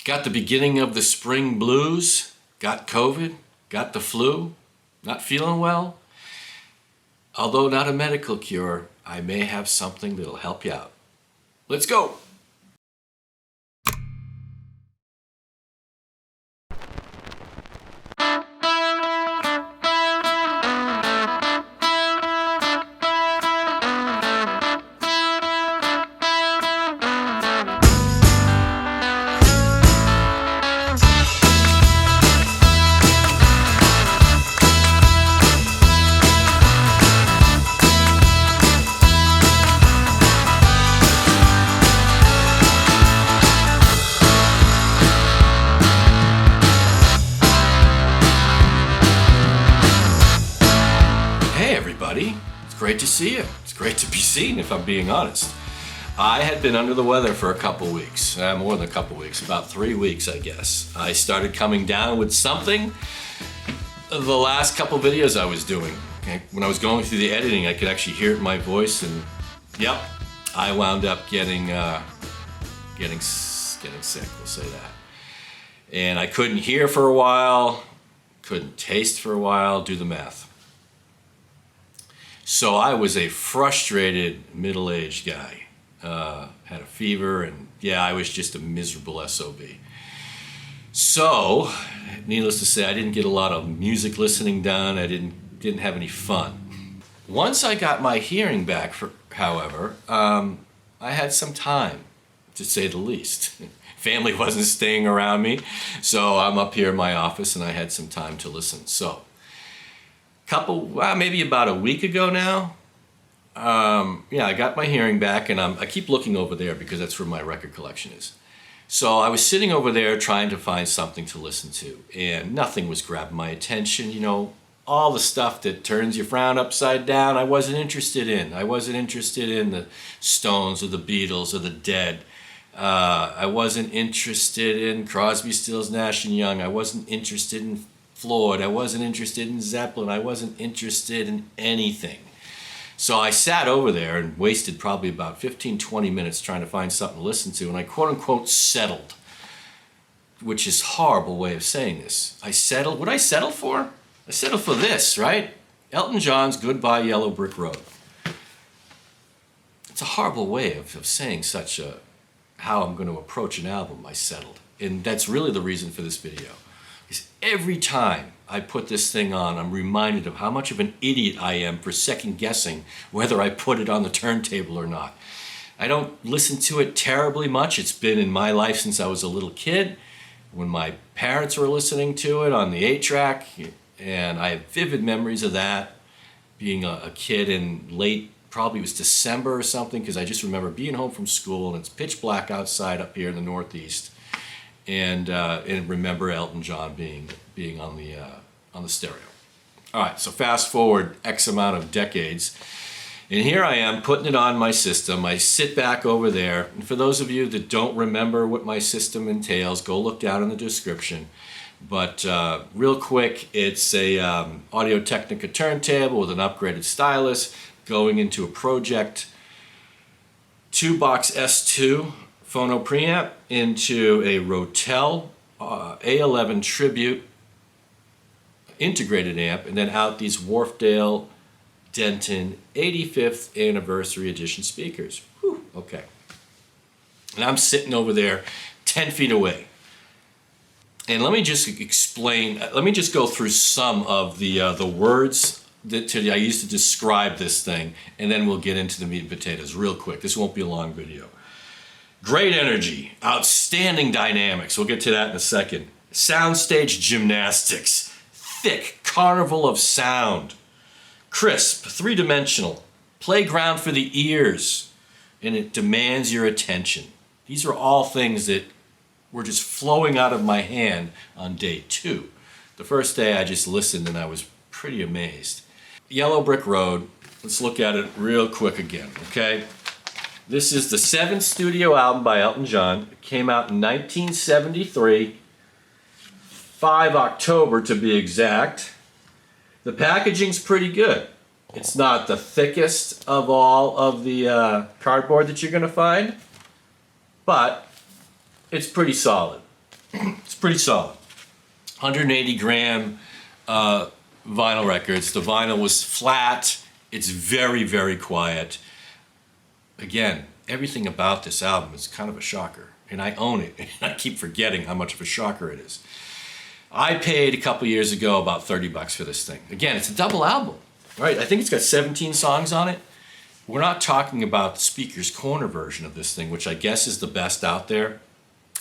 Got the beginning of the spring blues, got COVID, got the flu, not feeling well? Although not a medical cure, I may have something that'll help you out. Let's go! It's great to see you. It's great to be seen, if I'm being honest. I had been under the weather for a couple weeks, more than a couple weeks, about 3 weeks, I guess. I started coming down with something the last couple videos I was doing. Okay? When I was going through the editing, I could actually hear it in my voice, and yep, I wound up getting sick, we'll say that. And I couldn't hear for a while, couldn't taste for a while, do the math. So I was a frustrated middle-aged guy. Had a fever, and yeah, I was just a miserable SOB. So, needless to say, I didn't get a lot of music listening done. I didn't have any fun. Once I got my hearing back, however, I had some time, to say the least. Family wasn't staying around me, so I'm up here in my office, and I had some time to listen. So, maybe about a week ago now, I got my hearing back, and I keep looking over there because that's where my record collection is. So I was sitting over there trying to find something to listen to, and nothing was grabbing my attention. You know, all the stuff that turns your frown upside down, I wasn't interested in. I wasn't interested in the Stones or the Beatles or the Dead. I wasn't interested in Crosby, Stills, Nash & Young. I wasn't interested in Floyd. I wasn't interested in Zeppelin. I wasn't interested in anything. So I sat over there and wasted probably about 15-20 minutes trying to find something to listen to, and I quote-unquote settled, which is a horrible way of saying this. I settled. What did I settle for? I settled for this, right? Elton John's Goodbye Yellow Brick Road. It's a horrible way of saying how I'm going to approach an album. I settled. And that's really the reason for this video. Every time I put this thing on, I'm reminded of how much of an idiot I am for second guessing whether I put it on the turntable or not. I don't listen to it terribly much. It's been in my life since I was a little kid, when my parents were listening to it on the 8-track, and I have vivid memories of that, being a kid in late, probably it was December or something, because I just remember being home from school and it's pitch black outside up here in the Northeast. And remember Elton John being on the stereo. All right, so fast forward X amount of decades, and here I am putting it on my system. I sit back over there, and for those of you that don't remember what my system entails, go look down in the description. But real quick, it's a Audio-Technica turntable with an upgraded stylus going into a Pro-Ject 2-box S2 Phono preamp into a Rotel A11 Tribute integrated amp, and then out these Wharfedale Denton 85th Anniversary Edition speakers. Whew, okay. And I'm sitting over there 10 feet away. And let me just explain, let me just go through some of the words that I used to describe this thing, and then we'll get into the meat and potatoes real quick. This won't be a long video. Great energy, outstanding dynamics, we'll get to that in a second. Soundstage gymnastics, thick Carnival of Sound, crisp, three-dimensional, playground for the ears, and it demands your attention. These are all things that were just flowing out of my hand on day 2. The first day I just listened and I was pretty amazed. Yellow Brick Road, let's look at it real quick again, okay? This is the 7th studio album by Elton John. It came out in 1973, 5 October to be exact. The packaging's pretty good. It's not the thickest of all of the cardboard that you're going to find, but it's pretty solid. It's pretty solid. 180 gram vinyl records. The vinyl was flat. It's very, very quiet. Again, everything about this album is kind of a shocker, and I own it. And I keep forgetting how much of a shocker it is. I paid a couple years ago about $30 for this thing. Again, it's a double album, right? I think it's got 17 songs on it. We're not talking about the Speaker's Corner version of this thing, which I guess is the best out there.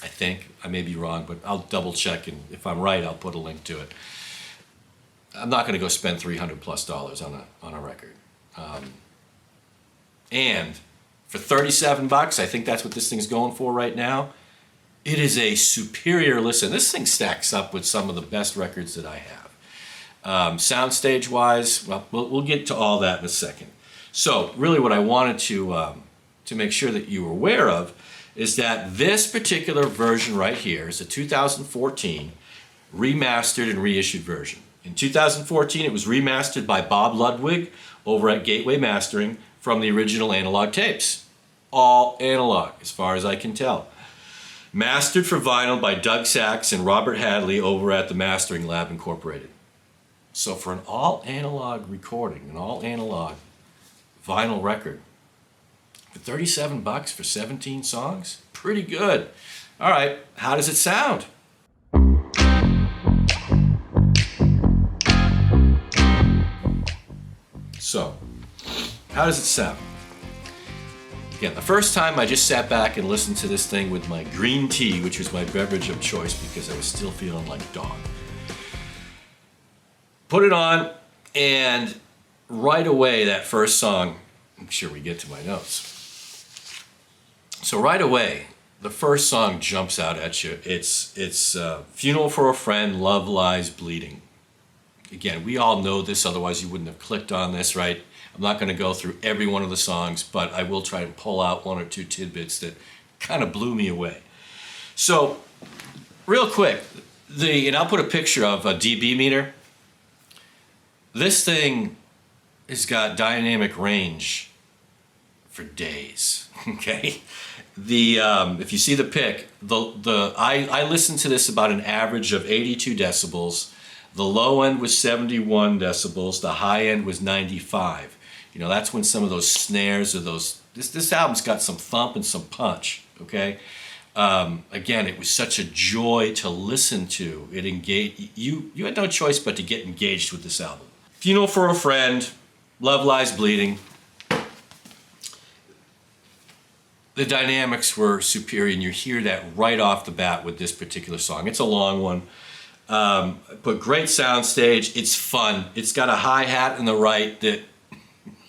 I think. I may be wrong, but I'll double check, and if I'm right, I'll put a link to it. I'm not going to go spend $300+ on a record. And for $37, I think that's what this thing's going for right now. It is a superior listen. This thing stacks up with some of the best records that I have. Soundstage-wise, well, we'll get to all that in a second. So, really, what I wanted to make sure that you were aware of is that this particular version right here is a 2014 remastered and reissued version. In 2014, it was remastered by Bob Ludwig over at Gateway Mastering from the original analog tapes. All analog, as far as I can tell. Mastered for vinyl by Doug Sachs and Robert Hadley over at the Mastering Lab Incorporated. So for an all analog recording, an all analog vinyl record, for $37 for 17 songs, pretty good. All right, how does it sound? So, how does it sound? Again, the first time I just sat back and listened to this thing with my green tea, which was my beverage of choice because I was still feeling like a dog. Put it on, and right away, that first song, make sure we get to my notes. So right away, the first song jumps out at you. It's Funeral for a Friend, Love Lies Bleeding. Again, we all know this, otherwise you wouldn't have clicked on this, right? I'm not going to go through every one of the songs, but I will try to pull out one or two tidbits that kind of blew me away. So, real quick, and I'll put a picture of a dB meter. This thing has got dynamic range for days, okay? If you see the pic, I listened to this about an average of 82 decibels. The low end was 71 decibels. The high end was 95. You know, that's when some of those snares or this album's got some thump and some punch, okay? Again, it was such a joy to listen to. It engaged, you had no choice but to get engaged with this album. Funeral for a Friend, Love Lies Bleeding. The dynamics were superior, and you hear that right off the bat with this particular song. It's a long one. But great soundstage. It's fun. It's got a hi-hat in the right that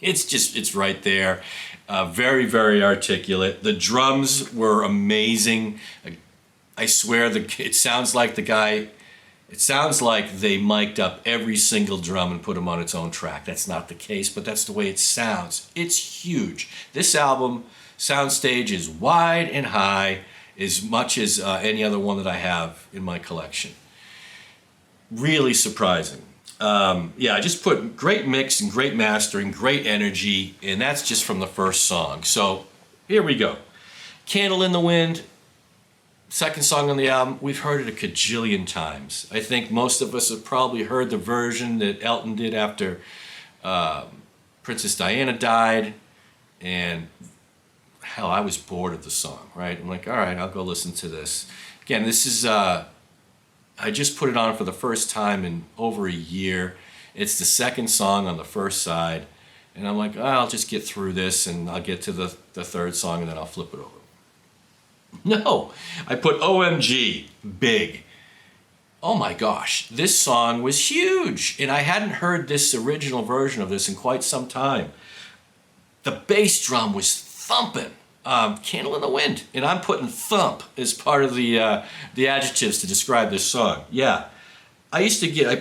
it's right there. Very, very articulate. The drums were amazing. I swear it sounds like they mic'd up every single drum and put them on its own track. That's not the case, but that's the way it sounds. It's huge. This album, soundstage, is wide and high, as much as any other one that I have in my collection. Really surprising. I just put great mix and great mastering, great energy, and that's just from the first song. So here we go. Candle in the Wind, second song on the album. We've heard it a cajillion times. I think most of us have probably heard the version that Elton did after Princess Diana died, and hell, I was bored of the song, right? I'm like, all right, I'll go listen to this. Again, this is... I just put it on for the first time in over a year. It's the second song on the first side. And I'm like, I'll just get through this and I'll get to the third song and then I'll flip it over. No, I put OMG, big. Oh my gosh, this song was huge. And I hadn't heard this original version of this in quite some time. The bass drum was thumping. Candle in the Wind, and I'm putting thump as part of the adjectives to describe this song. Yeah, I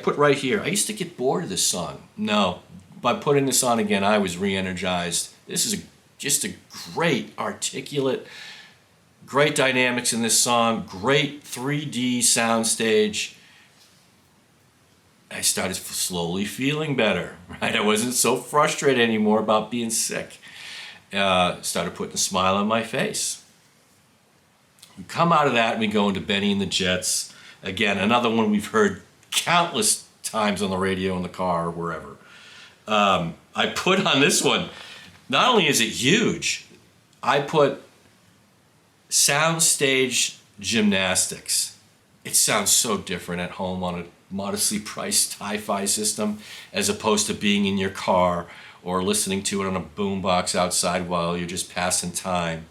put right here, I used to get bored of this song. No, by putting this on again, I was re-energized. This is just a great, articulate, great dynamics in this song, great 3D soundstage. I started slowly feeling better, right? I wasn't so frustrated anymore about being sick. Started putting a smile on my face. We come out of that and we go into Benny and the Jets. Again, another one we've heard countless times on the radio, in the car, or wherever. I put on this one, not only is it huge, I put Soundstage Gymnastics. It sounds so different at home on a modestly priced hi-fi system as opposed to being in your car or listening to it on a boombox outside while you're just passing time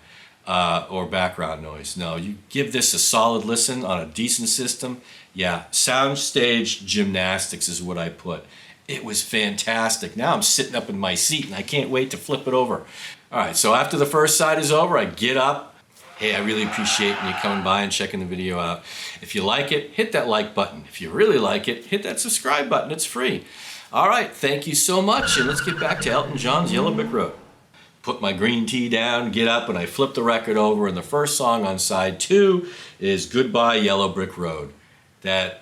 or background noise. No, you give this a solid listen on a decent system. Yeah, Soundstage Gymnastics is what I put. It was fantastic. Now I'm sitting up in my seat and I can't wait to flip it over. All right, so after the first side is over, I get up. Hey, I really appreciate you coming by and checking the video out. If you like it, hit that like button. If you really like it, hit that subscribe button. It's free. All right, thank you so much, and let's get back to Elton John's Yellow Brick Road. Put my green tea down, get up, and I flip the record over, and the first song on side 2 is Goodbye Yellow Brick Road. The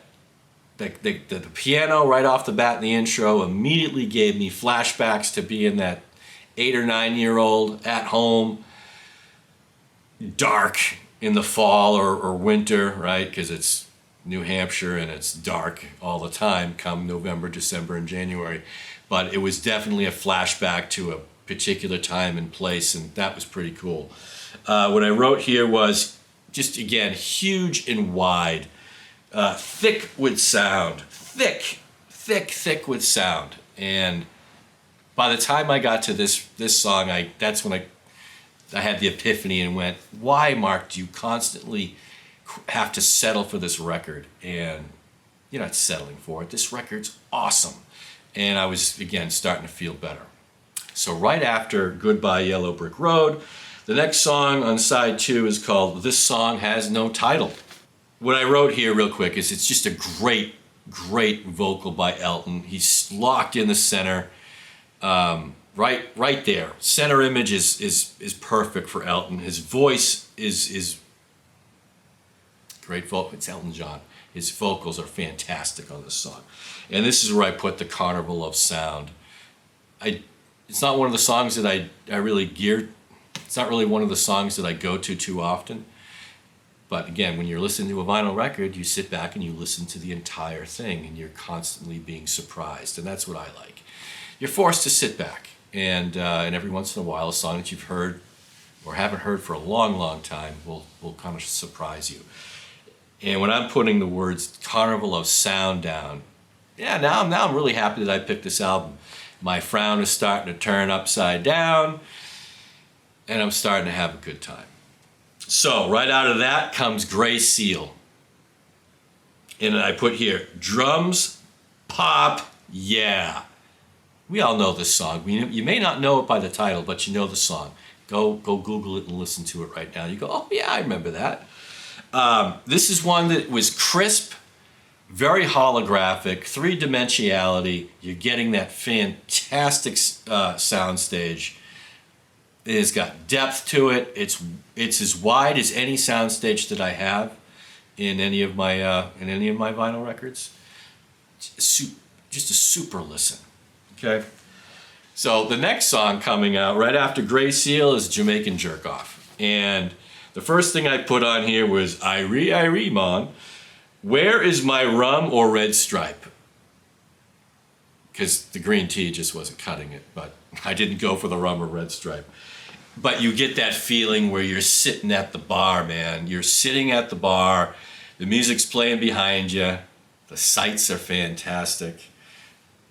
piano right off the bat in the intro immediately gave me flashbacks to being that 8 or 9-year-old at home, dark in the fall or winter, right? Because it's New Hampshire and it's dark all the time come November, December, and January. But it was definitely a flashback to a particular time and place, and that was pretty cool. What I wrote here was just, again, huge and wide. Thick with sound, thick with sound. And by the time I got to this song, that's when I had the epiphany and went, why, Mark, do you constantly have to settle for this record? And you're not settling for it. This record's awesome. And I was, again, starting to feel better. So right after Goodbye Yellow Brick Road, the next song on side 2 is called This Song Has No Title. What I wrote here real quick is it's just a great vocal by Elton. He's locked in the center, right there. Center image is perfect for Elton. His voice is great vocal. It's Elton John. His vocals are fantastic on this song. And this is where I put the Carnival of Sound. It's not one of the songs that I really geared. It's not really one of the songs that I go to too often. But again, when you're listening to a vinyl record, you sit back and you listen to the entire thing and you're constantly being surprised. And that's what I like. You're forced to sit back and every once in a while, a song that you've heard or haven't heard for a long time will kind of surprise you. And when I'm putting the words Carnival of Sound down, yeah, now I'm really happy that I picked this album. My frown is starting to turn upside down and I'm starting to have a good time. So right out of that comes Gray Seal. And I put here, drums, pop, yeah. We all know this song. You may not know it by the title, but you know the song. Go Google it and listen to it right now. You go, oh yeah, I remember that. This is one that was crisp, very holographic, 3-dimensionality. You're getting that fantastic soundstage. It's got depth to it. It's as wide as any soundstage that I have in any of my vinyl records. Just a super listen. Okay. So the next song coming out right after Gray Seal is Jamaican Jerk Off, and the first thing I put on here was Irie Mon. Where is my rum or red stripe? Because the green tea just wasn't cutting it, but I didn't go for the rum or red stripe. But you get that feeling where you're sitting at the bar, man. You're sitting at the bar, the music's playing behind you, the sights are fantastic,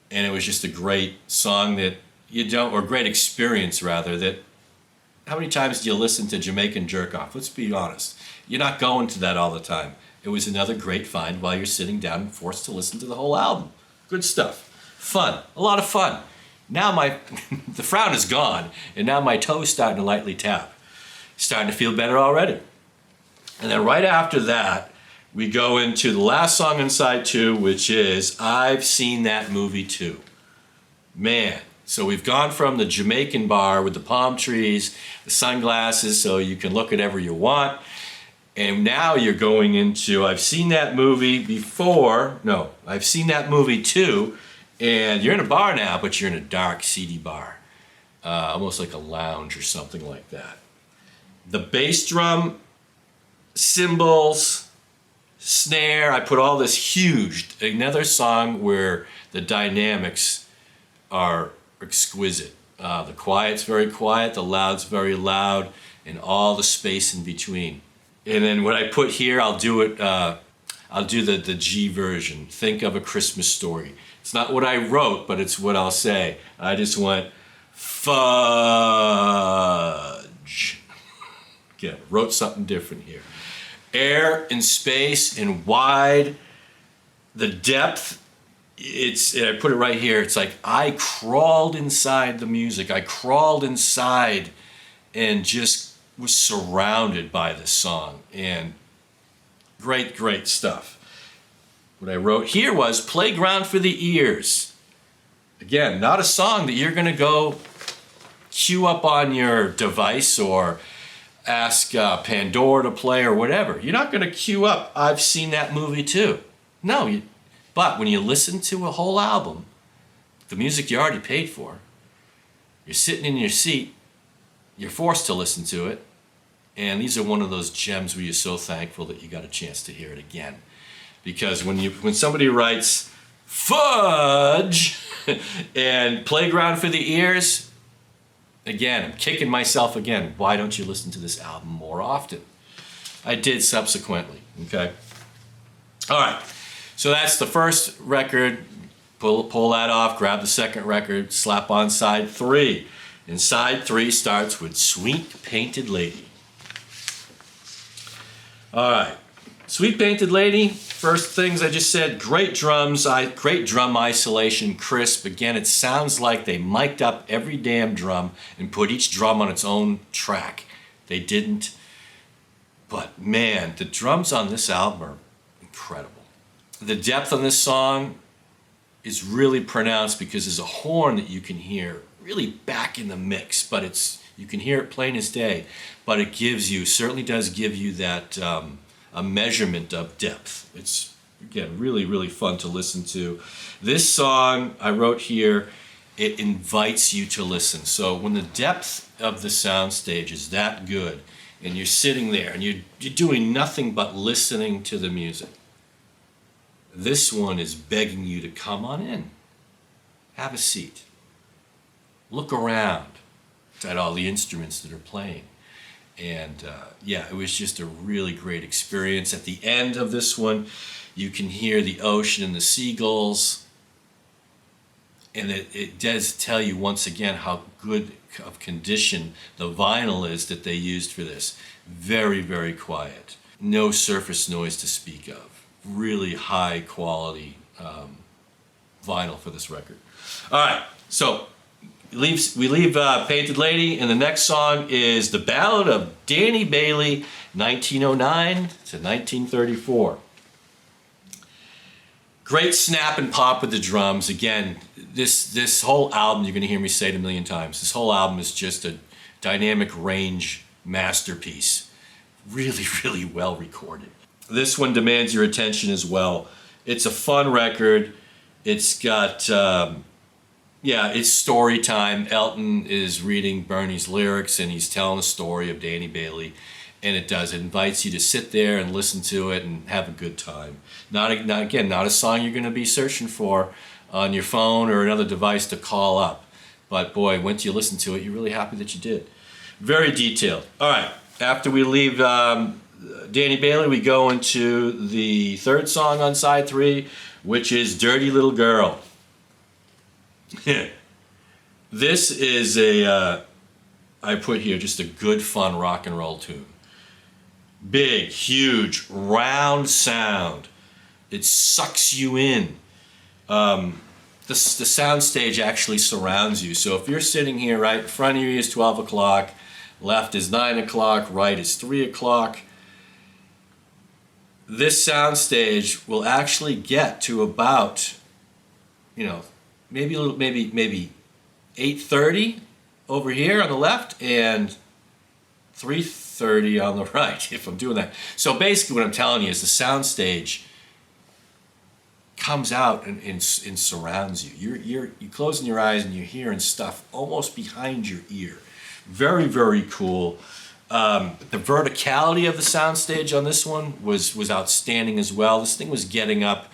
and it was just a great song or great experience rather, that how many times do you listen to Jamaican Jerk Off? Let's be honest. You're not going to that all the time. It was another great find while you're sitting down and forced to listen to the whole album. Good stuff. Fun. A lot of fun. Now the frown is gone, and now my toe's starting to lightly tap. Starting to feel better already. And then right after that, we go into the last song in side 2, which is I've Seen That Movie Too. Man, so we've gone from the Jamaican bar with the palm trees, the sunglasses, so you can look at whatever you want. And now you're going into I've seen that movie before. No, I've seen that movie too. And you're in a bar now, but you're in a dark, seedy bar. Almost like a lounge or something like that. The bass drum cymbals, snare. I put all this huge, another song where the dynamics are exquisite. The quiet's very quiet, the loud's very loud, and all the space in between. And then what I put here, I'll do it, I'll do the G version. Think of a Christmas Story. It's not what I wrote, but it's what I'll say. I just went, fudge. Again, wrote something different here. Air and space and wide, the depth, I put it right here, it's like I crawled inside the music. I crawled inside and just was surrounded by this song. And great, great stuff. What I wrote here was Playground for the Ears. Again, not a song that you're going to go queue up on your device or ask Pandora to play or whatever. You're not going to queue up, I've seen that movie too. No, but when you listen to a whole album, the music you already paid for, you're sitting in your seat, you're forced to listen to it, and these are one of those gems where you're so thankful that you got a chance to hear it again. Because when somebody writes fudge and Playground for the Ears, again, I'm kicking myself again. Why don't you listen to this album more often? I did subsequently, okay? All right, so that's the first record. Pull that off, grab the second record, slap on side 3. And side 3 starts with Sweet Painted Lady. All right, Sweet Painted Lady, first things I just said, great drums, great drum isolation, crisp. Again, it sounds like they mic'd up every damn drum and put each drum on its own track. They didn't, but man, the drums on this album are incredible. The depth on this song is really pronounced because there's a horn that you can hear really back in the mix, but you can hear it plain as day, but it certainly does give you that a measurement of depth. It's, again, really, really fun to listen to. This song I wrote here, it invites you to listen. So when the depth of the soundstage is that good, and you're sitting there and you're doing nothing but listening to the music, this one is begging you to come on in, have a seat, look around at all the instruments that are playing. And yeah, it was just a really great experience. At the end of this one, you can hear the ocean and the seagulls. And it does tell you once again how good of condition the vinyl is that they used for this. Very, very quiet. No surface noise to speak of. Really high quality vinyl for this record. All right, so we leave Painted Lady, and the next song is The Ballad of Danny Bailey, 1909 to 1934. Great snap and pop with the drums. Again, this whole album, you're going to hear me say it a million times, this whole album is just a dynamic range masterpiece. Really, really well recorded. This one demands your attention as well. It's a fun record. It's got, it's story time. Elton is reading Bernie's lyrics and he's telling the story of Danny Bailey. And it invites you to sit there and listen to it and have a good time. Not a song you're going to be searching for on your phone or another device to call up. But boy, once you listen to it, you're really happy that you did. Very detailed. All right, after we leave Danny Bailey, we go into the third song on side 3, which is Dirty Little Girl. This is I put here just a good fun rock and roll tune. Big, huge, round sound. It sucks you in. The sound stage actually surrounds you. So if you're sitting here, right, in front of you is 12 o'clock, left is 9 o'clock, right is 3 o'clock. This sound stage will actually get to about, maybe 8:30 over here on the left and 3:30 on the right, if I'm doing that. So basically what I'm telling you is the sound stage comes out and surrounds you. You're closing your eyes and you're hearing stuff almost behind your ear. Very, very cool. The verticality of the soundstage on this one was outstanding as well. This thing was getting up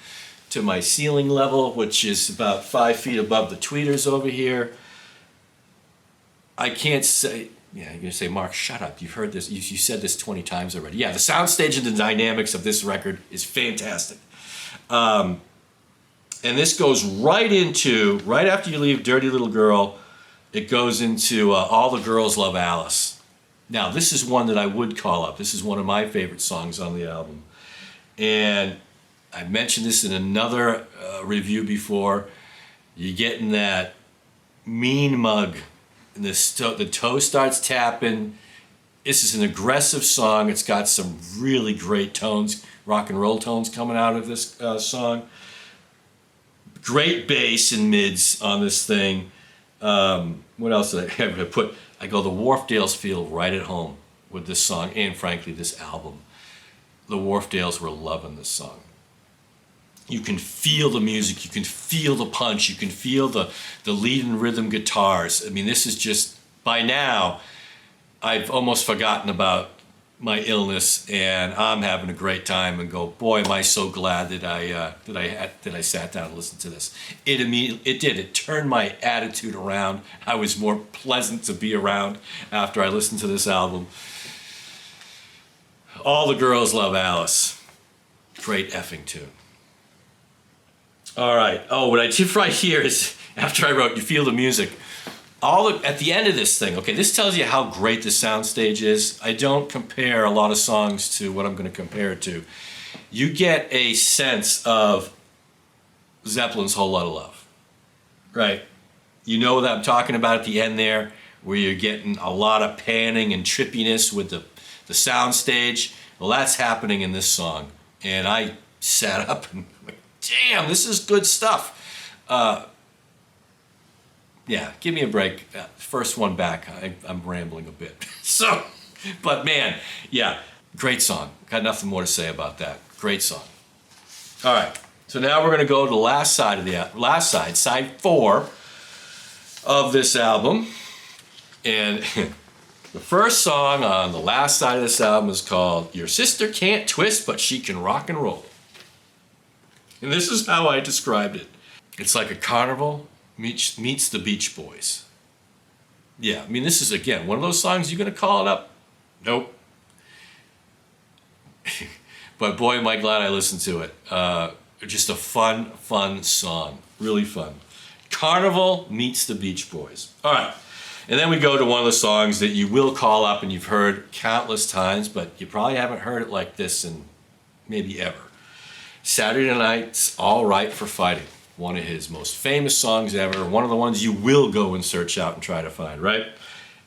to my ceiling level, which is about 5 feet above the tweeters over here. I can't say, yeah, you're gonna say, Mark, shut up. You've heard this, you said this 20 times already. Yeah, the soundstage and the dynamics of this record is fantastic. And this goes right after you leave Dirty Little Girl, it goes into All the Girls Love Alice. Now, this is one that I would call up. This is one of my favorite songs on the album. And I mentioned this in another review before. You're getting that mean mug, and the toe starts tapping. This is an aggressive song. It's got some really great tones, rock and roll tones coming out of this song. Great bass and mids on this thing. What else did I have to put? I go, the Wharfdales feel right at home with this song, and frankly, this album. The Wharfdales were loving this song. You can feel the music, you can feel the punch, you can feel the lead and rhythm guitars. I mean, this is just, by now, I've almost forgotten about my illness, and I'm having a great time, and go, boy, am I so glad that I sat down and listened to this. It turned my attitude around. I was more pleasant to be around after I listened to this album. All the Girls Love Alice. Great effing tune. All right. Oh, what I did right here is, after I wrote You Feel the Music, at the end of this thing, okay, this tells you how great the soundstage is. I don't compare a lot of songs to what I'm going to compare it to. You get a sense of Zeppelin's Whole Lotta Love, right? You know what I'm talking about at the end there, where you're getting a lot of panning and trippiness with the soundstage. Well, that's happening in this song. And I sat up and went, damn, this is good stuff. Yeah, give me a break. First one back, I'm rambling a bit. So, but man, yeah, great song. Got nothing more to say about that. Great song. All right, so now we're gonna go to the last side, side 4 of this album. And the first song on the last side of this album is called Your Sister Can't Twist, But She Can Rock and Roll. And this is how I described it. It's like a carnival meets the Beach Boys. Yeah, I mean, this is, again, one of those songs you're going to call it up. Nope. But boy, am I glad I listened to it. Just a fun song. Really fun. Carnival meets the Beach Boys. All right. And then we go to one of the songs that you will call up and you've heard countless times, but you probably haven't heard it like this in maybe ever. Saturday Night's All Right for Fighting. One of his most famous songs ever. One of the ones you will go and search out and try to find, right?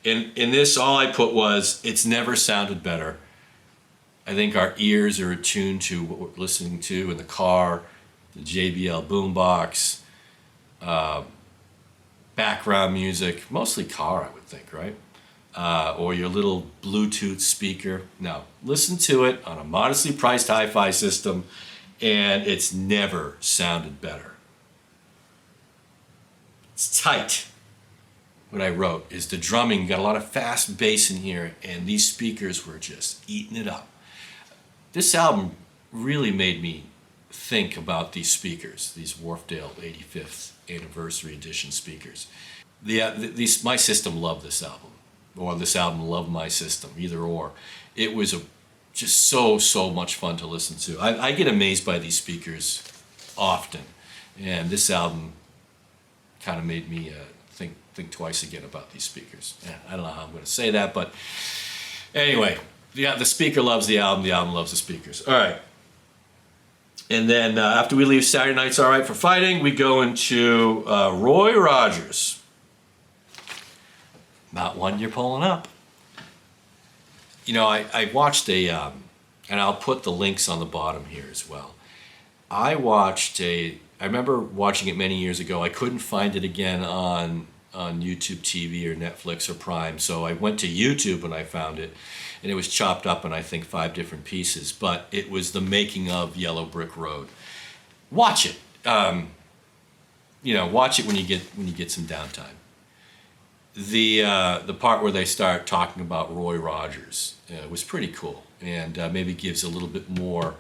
In this, all I put was, it's never sounded better. I think our ears are attuned to what we're listening to in the car, the JBL boombox, background music, mostly car, I would think, right? Or your little Bluetooth speaker. No, listen to it on a modestly priced hi-fi system, and it's never sounded better. It's tight. What I wrote is the drumming, got a lot of fast bass in here, and these speakers were just eating it up. This album really made me think about these speakers, these Wharfdale 85th Anniversary Edition speakers. My system loved this album, or this album loved my system, either or. It was just so much fun to listen to. I get amazed by these speakers often, and this album kind of made me think twice again about these speakers. I don't know how I'm going to say that, but anyway, the speaker loves the album loves the speakers. All right. And then after we leave Saturday Night's All Right for Fighting, we go into Roy Rogers. Not one you're pulling up. You know, I watched and I'll put the links on the bottom here as well. I remember watching it many years ago. I couldn't find it again on YouTube TV or Netflix or Prime, so I went to YouTube and I found it, and it was chopped up in, I think, 5 different pieces, but it was the making of Yellow Brick Road. Watch it. Watch it when you get some downtime. the part where they start talking about Roy Rogers was pretty cool, and maybe gives a little bit more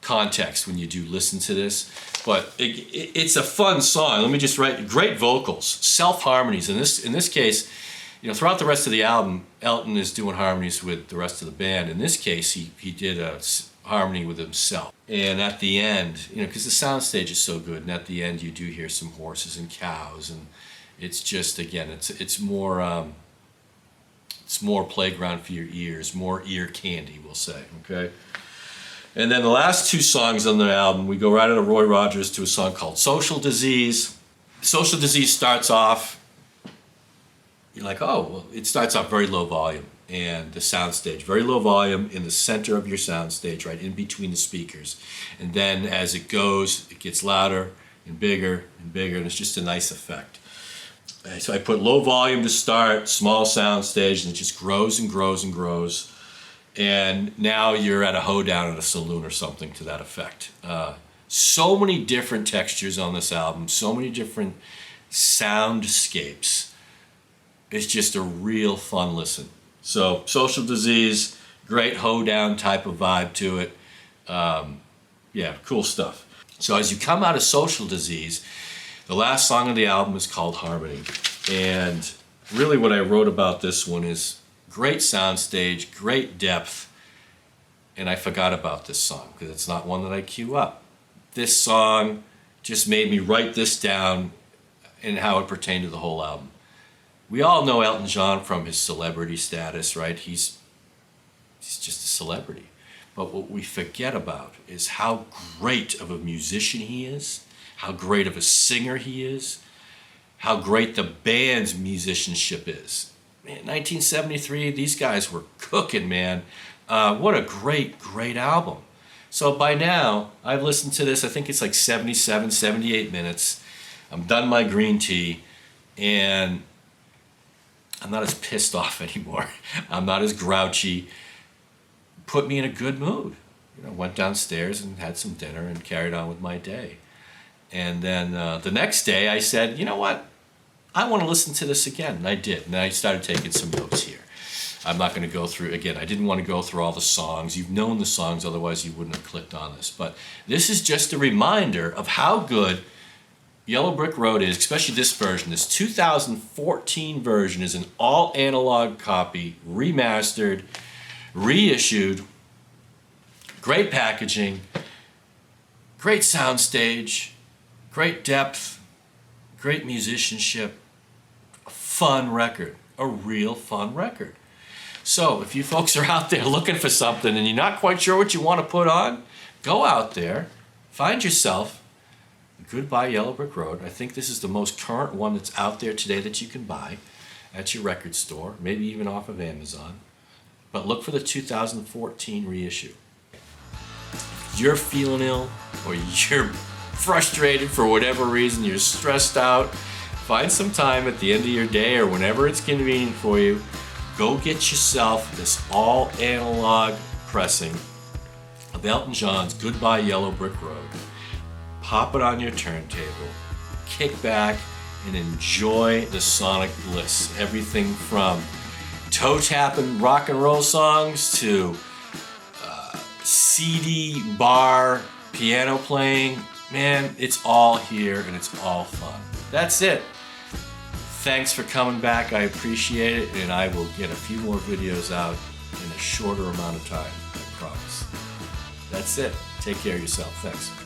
context when you do listen to this. But it's a fun song. Let me just write, great vocals, self-harmonies. In this case, you know, throughout the rest of the album, Elton is doing harmonies with the rest of the band. In this case, he did a harmony with himself. And at the end, you know, because the soundstage is so good, and at the end you do hear some horses and cows, and it's just, again, it's more playground for your ears, more ear candy, we'll say, okay? And then the last two songs on the album, we go right out of Roy Rogers to a song called Social Disease. Social Disease starts off, you're like, oh, well, it starts off very low volume, and the soundstage, very low volume in the center of your soundstage, right in between the speakers. And then as it goes, it gets louder and bigger, and it's just a nice effect. So I put low volume to start, small soundstage, and it just grows and grows and grows. And now you're at a hoedown at a saloon or something to that effect. So many different textures on this album, so many different soundscapes. It's just a real fun listen. So Social Disease, great hoedown type of vibe to it. Yeah, cool stuff. So as you come out of Social Disease, the last song of the album is called Harmony. And really what I wrote about this one is great soundstage, great depth, and I forgot about this song because it's not one that I queue up. This song just made me write this down and how it pertained to the whole album. We all know Elton John from his celebrity status, right? He's just a celebrity. But what we forget about is how great of a musician he is, how great of a singer he is, how great the band's musicianship is. Man, 1973, these guys were cooking, man. What a great, great album. So by now, I've listened to this, I think it's like 77, 78 minutes. I'm done my green tea, and I'm not as pissed off anymore. I'm not as grouchy. Put me in a good mood. You know, went downstairs and had some dinner and carried on with my day. And then the next day I said, you know what? I want to listen to this again, and I did. And I started taking some notes here. I'm not going to go through, again, I didn't want to go through all the songs. You've known the songs, otherwise you wouldn't have clicked on this. But this is just a reminder of how good Yellow Brick Road is, especially this version. This 2014 version is an all-analog copy, remastered, reissued, great packaging, great soundstage, great depth, great musicianship, a fun record, a real fun record. So if you folks are out there looking for something and you're not quite sure what you want to put on, go out there, find yourself Goodbye Yellow Brick Road. I think this is the most current one that's out there today that you can buy at your record store, maybe even off of Amazon. But look for the 2014 reissue. If you're feeling ill or you're frustrated for whatever reason, you're stressed out, find some time at the end of your day or whenever it's convenient for you, go get yourself this all analog pressing of Elton John's Goodbye Yellow Brick Road. Pop it on your turntable, kick back, and enjoy the sonic bliss. Everything from toe-tapping rock and roll songs to CD bar piano playing. Man, it's all here and it's all fun. That's it. Thanks for coming back. I appreciate it, and I will get a few more videos out in a shorter amount of time, I promise. That's it. Take care of yourself. Thanks.